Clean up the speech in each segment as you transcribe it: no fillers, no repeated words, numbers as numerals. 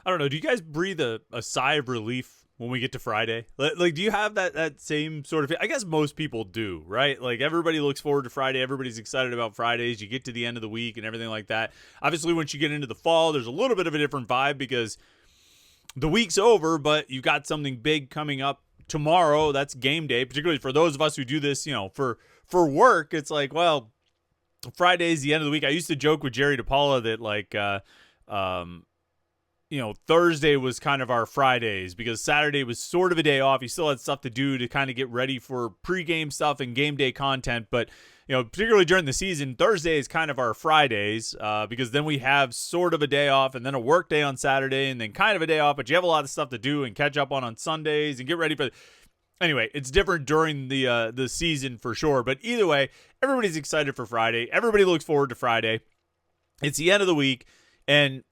I don't know. Do you guys breathe a sigh of relief when we get to Friday? Like, do you have that same sort of? I guess most people do, right? Like, everybody looks forward to Friday. Everybody's excited about Fridays. You get to the end of the week and everything like that. Obviously, once you get into the fall, there's a little bit of a different vibe because the week's over, but you got something big coming up tomorrow. That's game day, particularly for those of us who do this, for work. It's like, well, Friday's the end of the week. I used to joke with Jerry DePaula that Thursday was kind of our Fridays because Saturday was sort of a day off. You still had stuff to do to kind of get ready for pregame stuff and game day content. But, particularly during the season, Thursday is kind of our Fridays because then we have sort of a day off and then a work day on Saturday and then kind of a day off. But you have a lot of stuff to do and catch up on Sundays and get ready for. Anyway, it's different during the season for sure. But either way, everybody's excited for Friday. Everybody looks forward to Friday. It's the end of the week. And,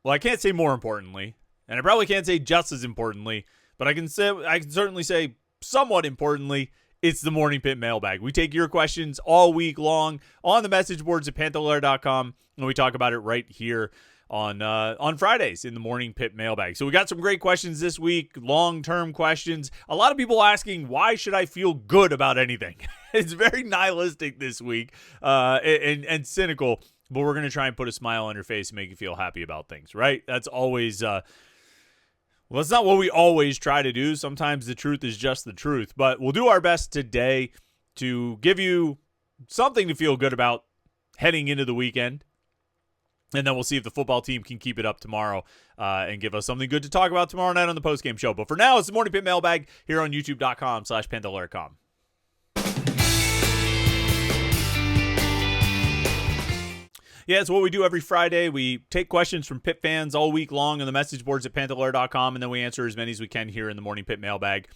well, I can't say more importantly, and I probably can't say just as importantly, but I can certainly say somewhat importantly, it's the Morning Pitt Mailbag. We take your questions all week long on the message boards at Panther-Lair.com, and we talk about it right here on Fridays in the Morning Pitt Mailbag. So we got some great questions this week, long-term questions. A lot of people asking, why should I feel good about anything? It's very nihilistic this week and cynical, but we're going to try and put a smile on your face and make you feel happy about things, right? That's always, that's not what we always try to do. Sometimes the truth is just the truth, but we'll do our best today to give you something to feel good about heading into the weekend. And then we'll see if the football team can keep it up tomorrow and give us something good to talk about tomorrow night on the postgame show. But for now, it's the Morning Pitt Mailbag here on youtube.com/Panther-Lair.com. Yeah, it's what we do every Friday. We take questions from Pitt fans all week long on the message boards at Panther-Lair.com, and then we answer as many as we can here in the Morning Pitt Mailbag.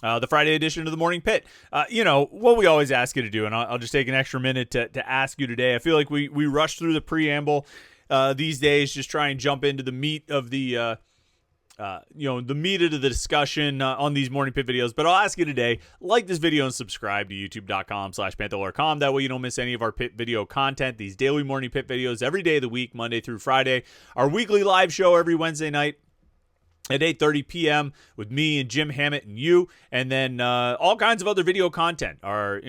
The Friday edition of the Morning Pitt. What we always ask you to do, and I'll just take an extra minute to ask you today. I feel like we rush through the preamble these days, just try and jump into the meat of the meat of the discussion on these Morning Pitt videos. But I'll ask you today, like this video and subscribe to youtube.com/Panther-Lair.com. That way you don't miss any of our Pitt video content. These daily Morning Pitt videos every day of the week, Monday through Friday. Our weekly live show every Wednesday night at 8:30 p.m. with me and Jim Hammett and you, and then all kinds of other video content. Our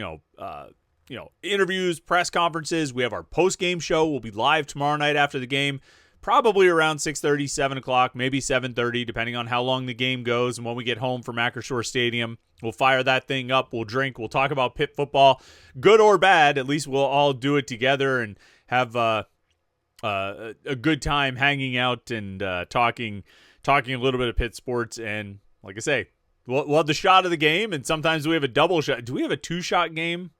interviews, press conferences. We have our post-game show. We'll be live tomorrow night after the game, probably around 6:30, 7 o'clock, maybe 7:30, depending on how long the game goes and when we get home from Acrisure Stadium. We'll fire that thing up. We'll drink. We'll talk about Pitt football, good or bad. At least we'll all do it together and have a good time hanging out and talking a little bit of Pitt sports. And like I say, we'll have the shot of the game, and sometimes we have a double shot. Do we have a two-shot game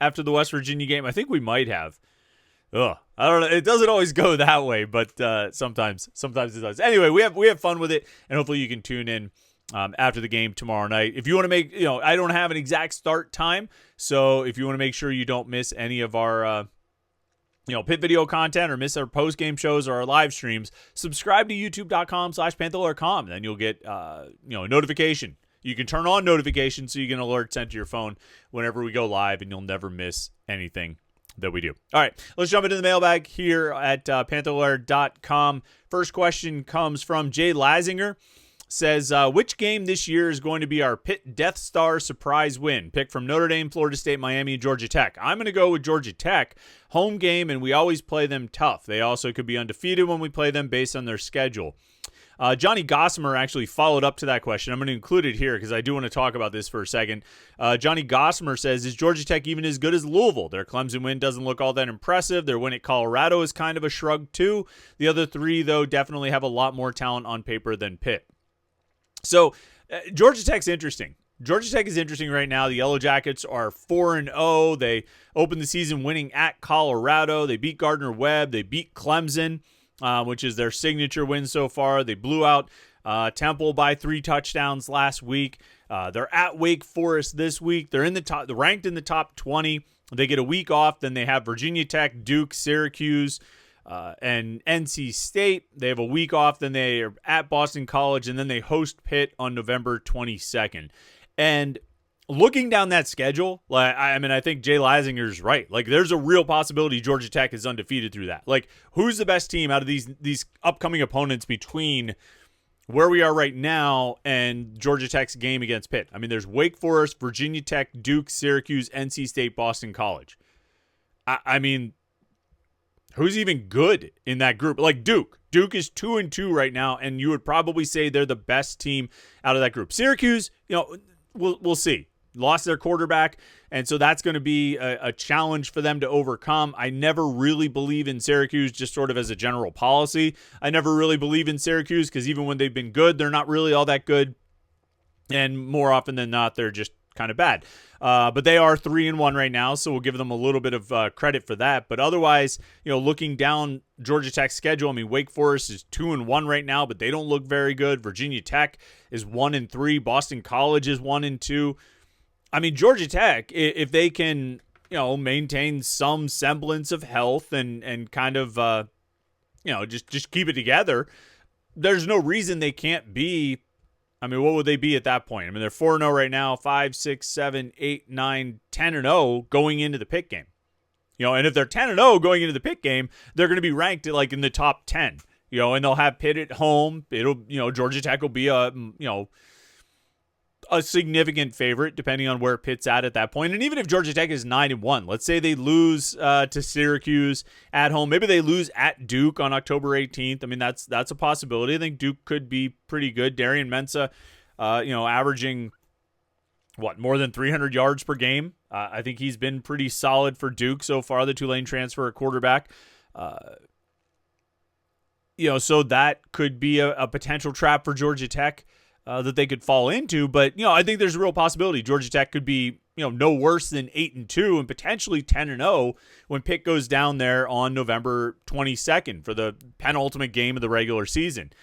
after the West Virginia game? I think we might have. I don't know. It doesn't always go that way, but sometimes it does. Anyway, we have fun with it, and hopefully you can tune in after the game tomorrow night. If you want to make, I don't have an exact start time, so if you want to make sure you don't miss any of our Pitt video content or miss our post-game shows or our live streams, subscribe to youtube.com/Panther-Lair.com. Then you'll get, a notification. You can turn on notifications so you get an alert sent to your phone whenever we go live, and you'll never miss anything that we do. All right, let's jump into the mailbag here at Panther-Lair.com. First question comes from Jay Lazinger. Says, which game this year is going to be our Pitt Death Star surprise win? Pick from Notre Dame, Florida State, Miami, and Georgia Tech. I'm going to go with Georgia Tech. Home game, and we always play them tough. They also could be undefeated when we play them based on their schedule. Johnny Gossamer actually followed up to that question. I'm going to include it here because I do want to talk about this for a second. Johnny Gossamer says, is Georgia Tech even as good as Louisville? Their Clemson win doesn't look all that impressive. Their win at Colorado is kind of a shrug too. The other three, though, definitely have a lot more talent on paper than Pitt. So Georgia Tech's interesting. Georgia Tech is interesting right now. The Yellow Jackets are 4-0. They opened the season winning at Colorado. They beat Gardner-Webb. They beat Clemson, which is their signature win so far. They blew out Temple by 3 touchdowns last week. They're at Wake Forest this week. They're in the top. They're ranked in the top 20. They get a week off. Then they have Virginia Tech, Duke, Syracuse, and NC State. They have a week off. Then they are at Boston College, and then they host Pitt on November 22nd. And looking down that schedule, like I think Jay Leisinger's right. Like, there's a real possibility Georgia Tech is undefeated through that. Like, who's the best team out of these upcoming opponents between where we are right now and Georgia Tech's game against Pitt? I mean, there's Wake Forest, Virginia Tech, Duke, Syracuse, NC State, Boston College. I mean, who's even good in that group? Like Duke. Duke is 2-2 right now, and you would probably say they're the best team out of that group. Syracuse, we'll see. Lost their quarterback, and so that's going to be a challenge for them to overcome. I never really believe in Syracuse, just sort of as a general policy. I never really believe in Syracuse because even when they've been good, they're not really all that good, and more often than not, they're just kind of bad. But they are 3-1 right now, so we'll give them a little bit of credit for that. But otherwise, looking down Georgia Tech's schedule, I mean, Wake Forest is 2-1 right now, but they don't look very good. Virginia Tech is 1-3. Boston College is 1-2. I mean, Georgia Tech, if they can, maintain some semblance of health and kind of, just keep it together, there's no reason they can't be. I mean, what would they be at that point? I mean, they're 4-0 right now, 5, 6, 7, 8, 9, 10-0 going into the Pitt game. And if they're 10-0 going into the Pitt game, they're going to be ranked like in the top 10. And they'll have Pitt at home. Georgia Tech will be a significant favorite depending on where Pitt's at that point. And even if Georgia Tech is 9-1, let's say they lose to Syracuse at home, maybe they lose at Duke on October 18th. I mean, that's a possibility. I think Duke could be pretty good. Darian Mensah, averaging more than 300 yards per game. I think he's been pretty solid for Duke so far, the Tulane transfer at quarterback. So that could be a potential trap for Georgia Tech that they could fall into. But, I think there's a real possibility Georgia Tech could be, no worse than 8-2 and potentially 10-0 when Pitt goes down there on November 22nd for the penultimate game of the regular season.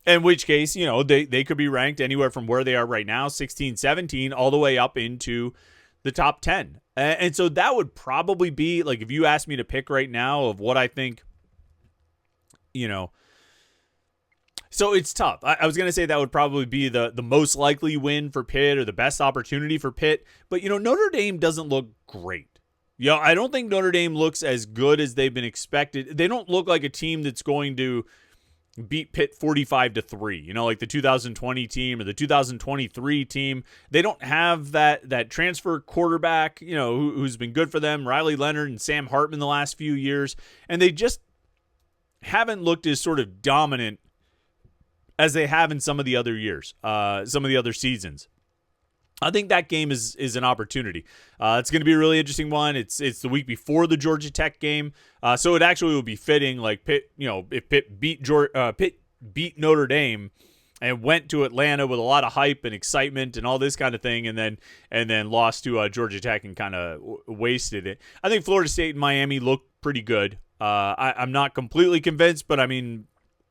In which case, they could be ranked anywhere from where they are right now, 16, 17, all the way up into the top 10. And so that would probably be, like, if you asked me to pick right now of what I think, so it's tough. I was going to say that would probably be the most likely win for Pitt or the best opportunity for Pitt. But, Notre Dame doesn't look great. I don't think Notre Dame looks as good as they've been expected. They don't look like a team that's going to beat Pitt 45-3, like the 2020 team or the 2023 team. They don't have that transfer quarterback, who's been good for them, Riley Leonard and Sam Hartman the last few years. And they just haven't looked as sort of dominant as they have in some of the other years, some of the other seasons. I think that game is an opportunity. It's going to be a really interesting one. It's the week before the Georgia Tech game, so it actually will be fitting. Like Pitt, if Pitt beat Notre Dame and went to Atlanta with a lot of hype and excitement and all this kind of thing, and then lost to Georgia Tech and kind of wasted it. I think Florida State and Miami look pretty good. I'm not completely convinced, but I mean,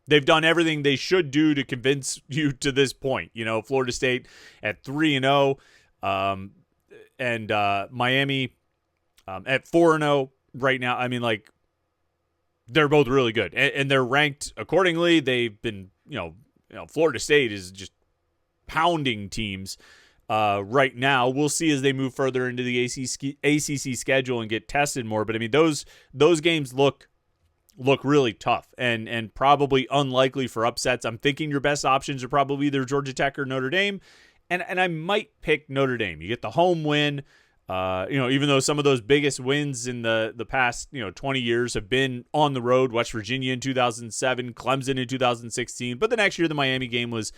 they've done everything they should do to convince you to this point. Florida State at 3-0, and Miami at 4-0 right now. I mean, like, they're both really good, and they're ranked accordingly. They've been, Florida State is just pounding teams right now. We'll see as they move further into the ACC schedule and get tested more. But I mean, those games look really tough and probably unlikely for upsets. I'm thinking your best options are probably either Georgia Tech or Notre Dame, and I might pick Notre Dame. You get the home win. Even though some of those biggest wins in the past 20 years have been on the road, West Virginia in 2007, Clemson in 2016, but the next year the Miami game was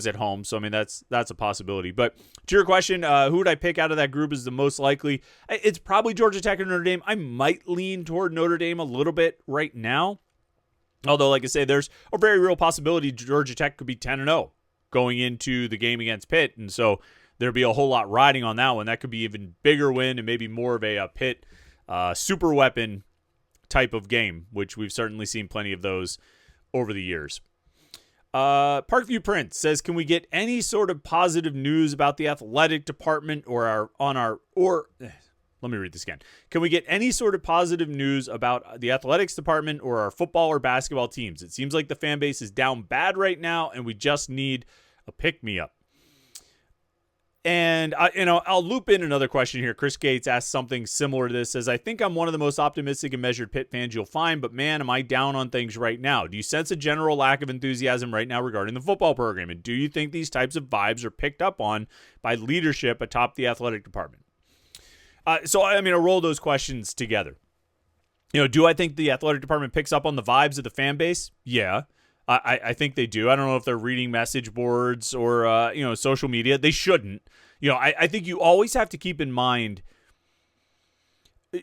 at home. So I mean that's a possibility. But to your question, who would I pick out of that group is the most likely? It's probably Georgia Tech or Notre Dame. I might lean toward Notre Dame a little bit right now, although like I say, there's a very real possibility Georgia Tech could be 10-0 going into the game against Pitt, and so there'd be a whole lot riding on that one. That could be even bigger win and maybe more of a Pitt super weapon type of game, which we've certainly seen plenty of those over the years. Parkview Prince says, can we get any sort of positive news about the athletic department let me read this again. Can we get any sort of positive news about the athletics department or our football or basketball teams? It seems like the fan base is down bad right now and we just need a pick-me-up. And I'll loop in another question here. Chris Gates asked something similar to this. Says, I think I'm one of the most optimistic and measured Pitt fans you'll find, but man, am I down on things right now? Do you sense a general lack of enthusiasm right now regarding the football program? And do you think these types of vibes are picked up on by leadership atop the athletic department? So I'll roll those questions together. Do I think the athletic department picks up on the vibes of the fan base? Yeah. I think they do. I don't know if they're reading message boards or, social media. They shouldn't. I think you always have to keep in mind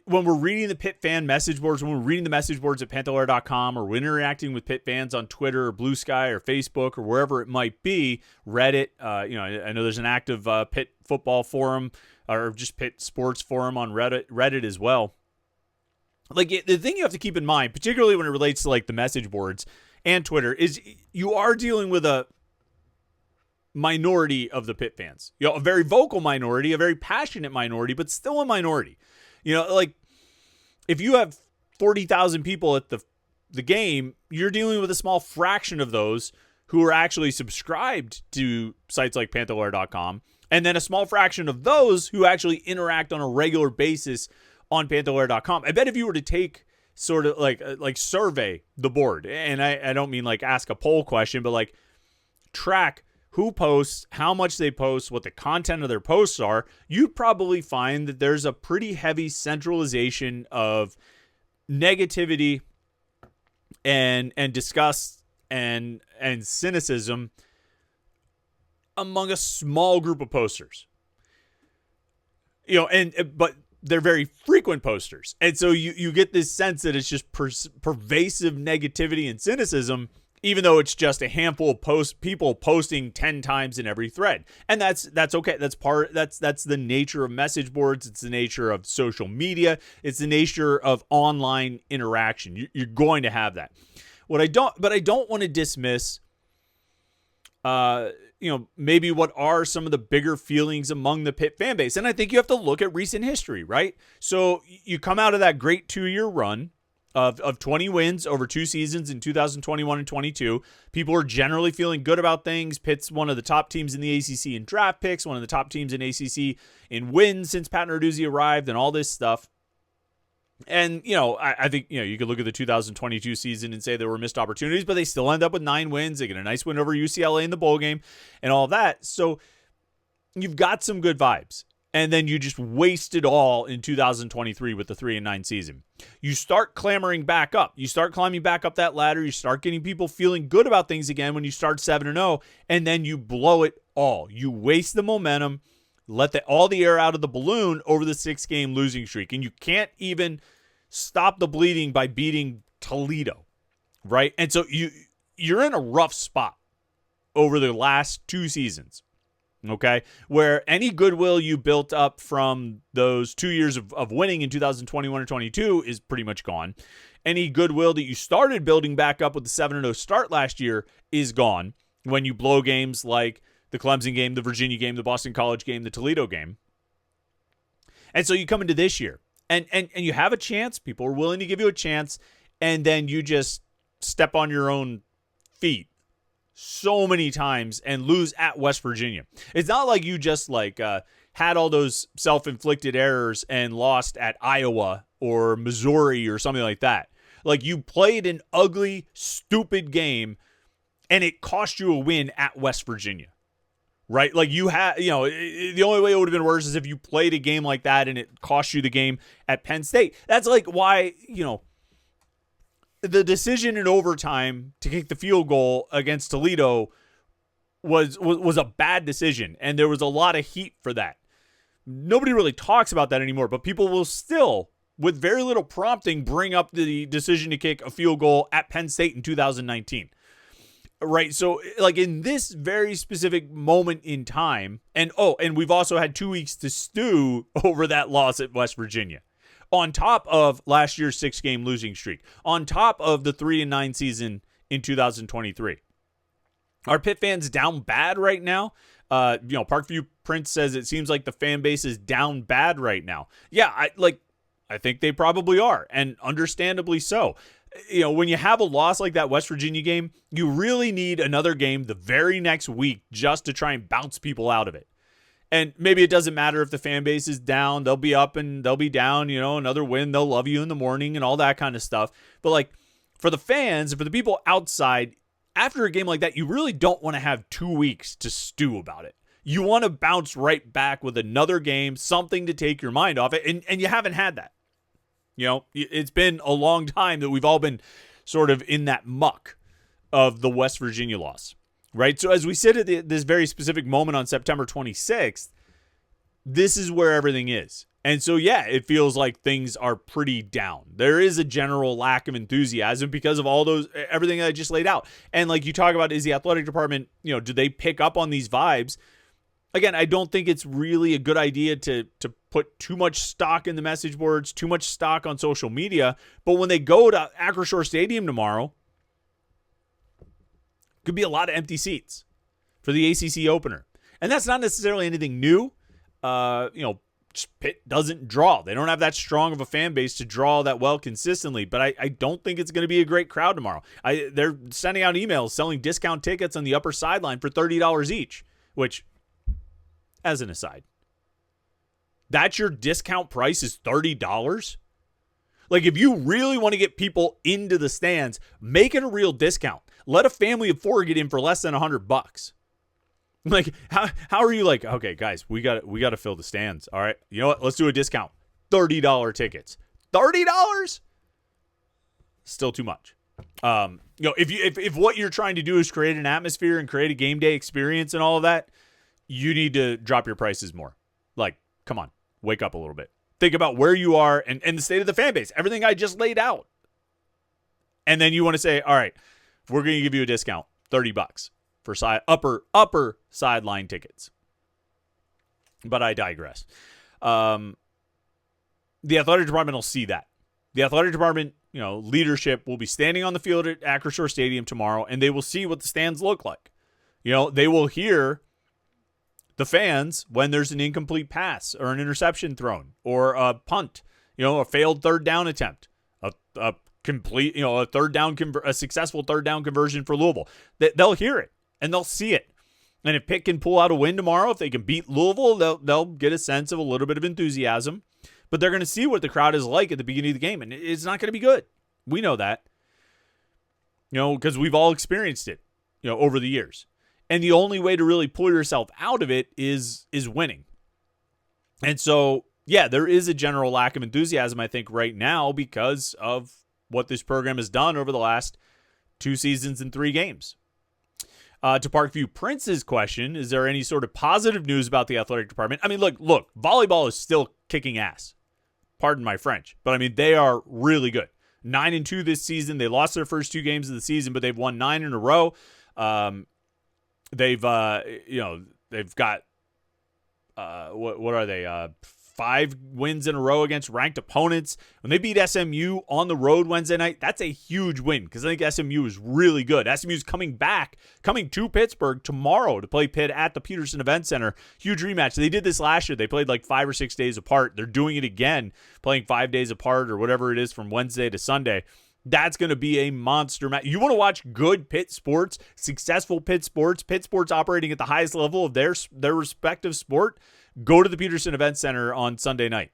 when we're reading the Pitt fan message boards, when we're reading the message boards at Panther-Lair.com, or we're interacting with Pitt fans on Twitter or Blue Sky or Facebook or wherever it might be, Reddit. I know there's an active Pitt football forum or just Pitt sports forum on Reddit as well. Like, the thing you have to keep in mind, particularly when it relates to like the message boards and Twitter, is you are dealing with a minority of the Pitt fans. A very vocal minority, a very passionate minority, but still a minority. Like if you have 40,000 people at the game, you're dealing with a small fraction of those who are actually subscribed to sites like Panther-Lair.com, and then a small fraction of those who actually interact on a regular basis on Panther-Lair.com. I bet if you were to take sort of like survey the board, and I don't mean like ask a poll question, but like track who posts, how much they post, what the content of their posts are, you'd probably find that there's a pretty heavy centralization of negativity and disgust and cynicism among a small group of posters. But they're very frequent posters. And so you get this sense that it's just pervasive negativity and cynicism, even though it's just a handful of people posting 10 times in every thread. And that's okay. That's the nature of message boards. It's the nature of social media. It's the nature of online interaction. You're going to have that. But I don't want to dismiss maybe what are some of the bigger feelings among the Pitt fan base. And I think you have to look at recent history, right? So you come out of that great 2-year run of 20 wins over 2 seasons in 2021 and 22. People are generally feeling good about things. Pitt's one of the top teams in the ACC in draft picks, one of the top teams in ACC in wins since Pat Narduzzi arrived, and all this stuff. And, I think, you could look at the 2022 season and say there were missed opportunities, but they still end up with 9 wins. They get a nice win over UCLA in the bowl game and all that. So you've got some good vibes. And then you just waste it all in 2023 with the 3-9 season. You start clamoring back up. You start climbing back up that ladder. You start getting people feeling good about things again when you start 7-0, and then you blow it all. You waste the momentum, let all the air out of the balloon over the 6-game losing streak. And you can't even stop the bleeding by beating Toledo, right? And so you're in a rough spot over the last 2 seasons, okay, where any goodwill you built up from those 2 years of winning in 2021 and 22 is pretty much gone. Any goodwill that you started building back up with the 7-0 start last year is gone when you blow games like the Clemson game, the Virginia game, the Boston College game, the Toledo game. And so you come into this year, and you have a chance. People are willing to give you a chance, and then you just step on your own feet so many times and lose at West Virginia. It's not like you just had all those self-inflicted errors and lost at Iowa or Missouri or something like that. Like, you played an ugly, stupid game, and it cost you a win at West Virginia. Right? Like, you had, the only way it would have been worse is if you played a game like that and it cost you the game at Penn State. That's like why, the decision in overtime to kick the field goal against Toledo was a bad decision, and there was a lot of heat for that. Nobody really talks about that anymore, but people will still, with very little prompting, bring up the decision to kick a field goal at Penn State in 2019. Right, so like in this very specific moment in time, and we've also had 2 weeks to stew over that loss at West Virginia, on top of last year's 6-game losing streak, on top of the 3-9 season in 2023. Are Pitt fans down bad right now? Parkview Prince says it seems like the fan base is down bad right now. Yeah, I think they probably are, and understandably so. When you have a loss like that West Virginia game, you really need another game the very next week just to try and bounce people out of it. And maybe it doesn't matter if the fan base is down. They'll be up and they'll be down, another win. They'll love you in the morning and all that kind of stuff. But like for the fans and for the people outside, after a game like that, you really don't want to have 2 weeks to stew about it. You want to bounce right back with another game, something to take your mind off it. And you haven't had that. It's been a long time that we've all been sort of in that muck of the West Virginia loss. Right. So as we sit at this very specific moment on September 26th, this is where everything is. And so, yeah, it feels like things are pretty down. There is a general lack of enthusiasm because of everything that I just laid out. And like you talk about, is the athletic department, do they pick up on these vibes? Again, I don't think it's really a good idea to put too much stock in the message boards, too much stock on social media. But when they go to Acrisure Stadium tomorrow, could be a lot of empty seats for the ACC opener. And that's not necessarily anything new. Pitt doesn't draw. They don't have that strong of a fan base to draw that well consistently. But I don't think it's going to be a great crowd tomorrow. They're sending out emails selling discount tickets on the upper sideline for $30 each, which, as an aside, that's your discount price is $30? Like, if you really want to get people into the stands, make it a real discount. Let a family of 4 get in for less than $100. Like, how are you like, okay, guys, we got to fill the stands. All right. You know what? Let's do a discount. $30 tickets. $30? Still too much. If what you're trying to do is create an atmosphere and create a game day experience and all of that, you need to drop your prices more. Like, come on, wake up a little bit. Think about where you are and the state of the fan base, everything I just laid out. And then you want to say, all right, we're going to give you a discount, $30 for upper sideline tickets. But I digress. The athletic department will see that. The athletic department, leadership will be standing on the field at Acrisure Stadium tomorrow, and they will see what the stands look like. They will hear the fans when there's an incomplete pass or an interception thrown or a punt, a failed third down attempt, a complete, a successful third down conversion for Louisville. They'll hear it and they'll see it. And if Pitt can pull out a win tomorrow, if they can beat Louisville, they'll get a sense of a little bit of enthusiasm. But they're going to see what the crowd is like at the beginning of the game, and it's not going to be good. We know that, because we've all experienced it, over the years. And the only way to really pull yourself out of it is winning. And so, yeah, there is a general lack of enthusiasm, I think, right now because of what this program has done over the last 2 seasons and 3 games. To Parkview Prince's question, is there any sort of positive news about the athletic department? I mean, look, volleyball is still kicking ass. Pardon my French. But, I mean, they are really good. 9-2 this season. They lost their first 2 games of the season, but they've won 9 in a row. They've got, what are they? 5 wins in a row against ranked opponents. When they beat SMU on the road Wednesday night, that's a huge win because I think SMU is really good. SMU's coming to Pittsburgh tomorrow to play Pitt at the Peterson Event Center. Huge rematch. They did this last year. They played like 5 or 6 days apart. They're doing it again, playing 5 days apart or whatever it is from Wednesday to Sunday. That's going to be a monster match. You want to watch good Pitt sports, successful Pitt sports operating at the highest level of their respective sport, go to the Peterson Event Center on Sunday night.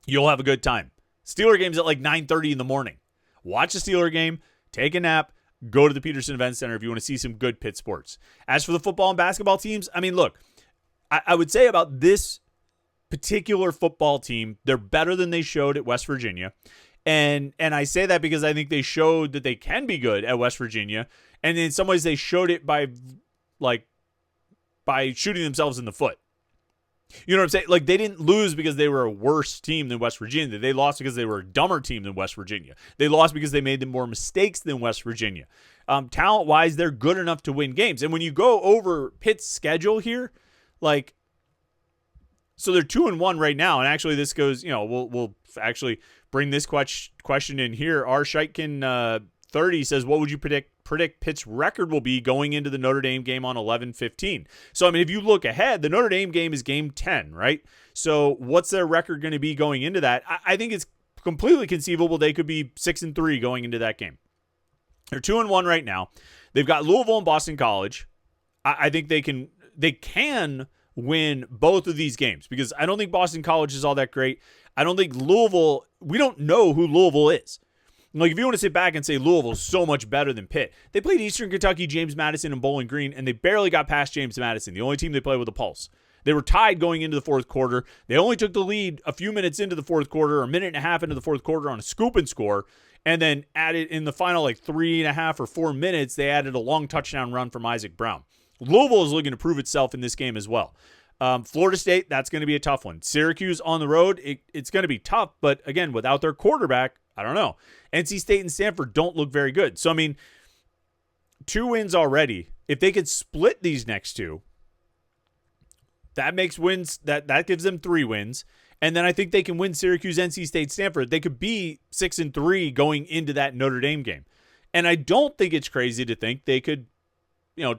You'll have a good time. Steeler game's at like 9:30 in the morning. Watch the Steeler game, take a nap, go to the Peterson Event Center if you want to see some good Pitt sports. As for the football and basketball teams, I mean, look, I would say about this particular football team, they're better than they showed at West Virginia. And I say that because I think they showed that they can be good at West Virginia. And in some ways they showed it by shooting themselves in the foot. You know what I'm saying? Like, they didn't lose because they were a worse team than West Virginia. They lost because they were a dumber team than West Virginia. They lost because they made more mistakes than West Virginia. Talent-wise, they're good enough to win games. And when you go over Pitt's schedule here, so they're 2-1 right now. And actually this goes, we'll actually bring this question in here. R. Scheitkin 30 says, what would you predict Pitt's record will be going into the Notre Dame game on 11/15? So, I mean, if you look ahead, the Notre Dame game is game 10, right? So what's their record going to be going into that? I think it's completely conceivable they could be 6-3 going into that game. They're 2-1 right now. They've got Louisville and Boston College. I think they can win both of these games because I don't think Boston College is all that great. I don't think Louisville, we don't know who Louisville is. Like, if you want to sit back and say Louisville's so much better than Pitt, they played Eastern Kentucky, James Madison, and Bowling Green, and they barely got past James Madison, the only team they played with a pulse. They were tied going into the fourth quarter. They only took the lead a few minutes into the fourth quarter, a minute and a half into the fourth quarter on a scoop and score, and then added in the final 3.5 or 4 minutes, they added a long touchdown run from Isaac Brown. Louisville is looking to prove itself in this game as well. Florida State, that's going to be a tough one. Syracuse on the road, it's going to be tough, but again, without their quarterback, I don't know. NC State and Stanford don't look very good. So, 2 wins already. If they could split these next 2, that makes wins, that gives them 3 wins. And then I think they can win Syracuse, NC State, Stanford. They could be 6-3 going into that Notre Dame game. And I don't think it's crazy to think they could,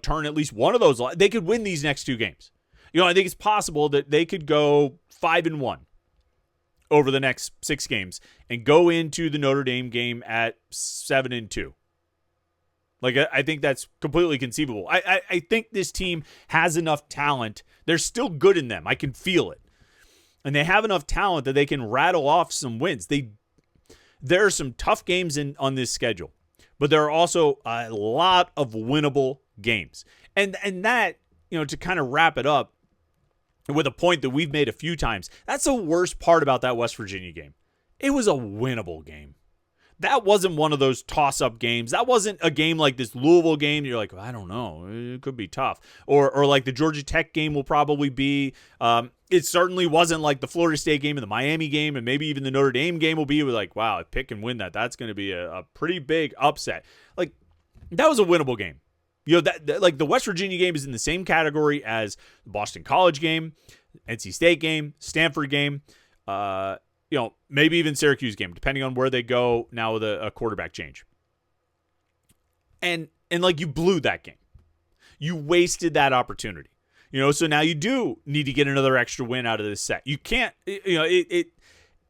turn at least one of those. They could win these next 2 games. I think it's possible that they could go 5-1 over the next 6 games and go into the Notre Dame game at 7-2. I think that's completely conceivable. I think this team has enough talent. They're still good in them. I can feel it. And they have enough talent that they can rattle off some wins. There are some tough games on this schedule, but there are also a lot of winnable games. And that, to kind of wrap it up, with a point that we've made a few times, that's the worst part about that West Virginia game. It was a winnable game. That wasn't one of those toss-up games. That wasn't a game like this Louisville game. You're like, I don't know. It could be tough. Or like the Georgia Tech game will probably be. It certainly wasn't like the Florida State game and the Miami game and maybe even the Notre Dame game will be. We're like, wow, if Pitt can win that, that's going to be a pretty big upset. That was a winnable game. The West Virginia game is in the same category as the Boston College game, NC State game, Stanford game, maybe even Syracuse game, depending on where they go now with a quarterback change. And you blew that game. You wasted that opportunity. So now you do need to get another extra win out of this set. You can't, it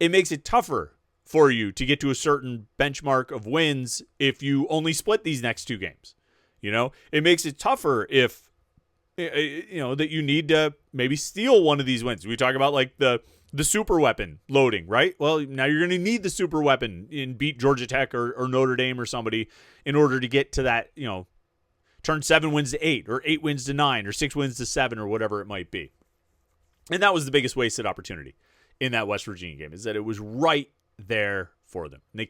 makes it tougher for you to get to a certain benchmark of wins if you only split these next 2 games. It makes it tougher if, that you need to maybe steal one of these wins. We talk about the super weapon loading, right? Well, now you're going to need the super weapon and beat Georgia Tech or Notre Dame or somebody in order to get to that, turn 7 wins to 8 or 8 wins to 9 or 6 wins to 7 or whatever it might be. And that was the biggest wasted opportunity in that West Virginia game, is that it was right there for them. And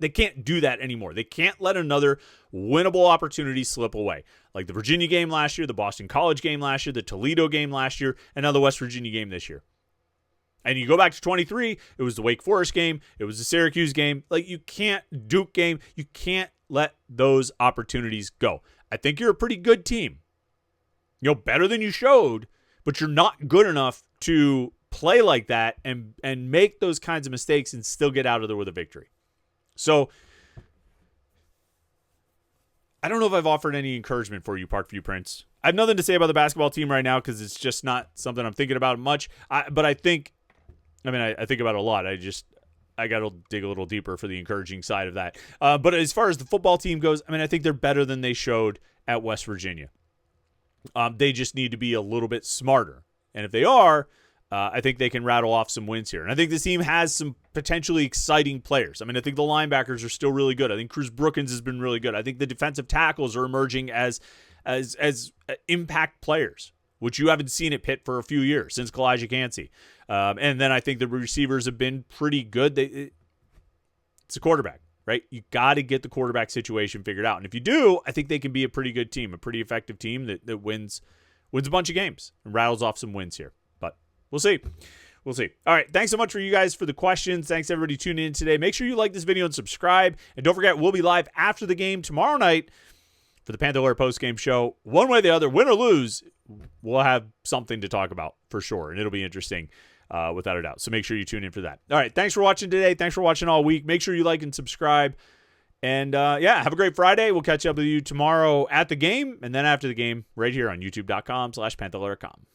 they can't do that anymore. They can't let another winnable opportunity slip away. Like the Virginia game last year, the Boston College game last year, the Toledo game last year, and now the West Virginia game this year. And you go back to 23, it was the Wake Forest game, it was the Syracuse game. You can't, Duke game, you can't let those opportunities go. I think you're a pretty good team. Better than you showed, but you're not good enough to play like that and make those kinds of mistakes and still get out of there with a victory. So I don't know if I've offered any encouragement for you, Parkview Prince. I have nothing to say about the basketball team right now because it's just not something I'm thinking about much. But I think about it a lot. I got to dig a little deeper for the encouraging side of that. But as far as the football team goes, I think they're better than they showed at West Virginia. They just need to be a little bit smarter. And if they are, I think they can rattle off some wins here. And I think this team has some potentially exciting players. I think the linebackers are still really good. I think Cruz Brookins has been really good. I think the defensive tackles are emerging as impact players, which you haven't seen at Pitt for a few years, since Kalijah Cansey. And then I think the receivers have been pretty good. It's a quarterback, right? You got to get the quarterback situation figured out. And if you do, I think they can be a pretty good team, a pretty effective team that wins a bunch of games and rattles off some wins here. We'll see. All right. Thanks so much for you guys for the questions. Thanks everybody tuning in today. Make sure you like this video and subscribe. And don't forget, we'll be live after the game tomorrow night for the Panther-Lair postgame show. One way or the other, win or lose, we'll have something to talk about for sure. And it'll be interesting without a doubt. So make sure you tune in for that. All right. Thanks for watching today. Thanks for watching all week. Make sure you like and subscribe. And have a great Friday. We'll catch up with you tomorrow at the game and then after the game right here on youtube.com/Panther-Lair.com.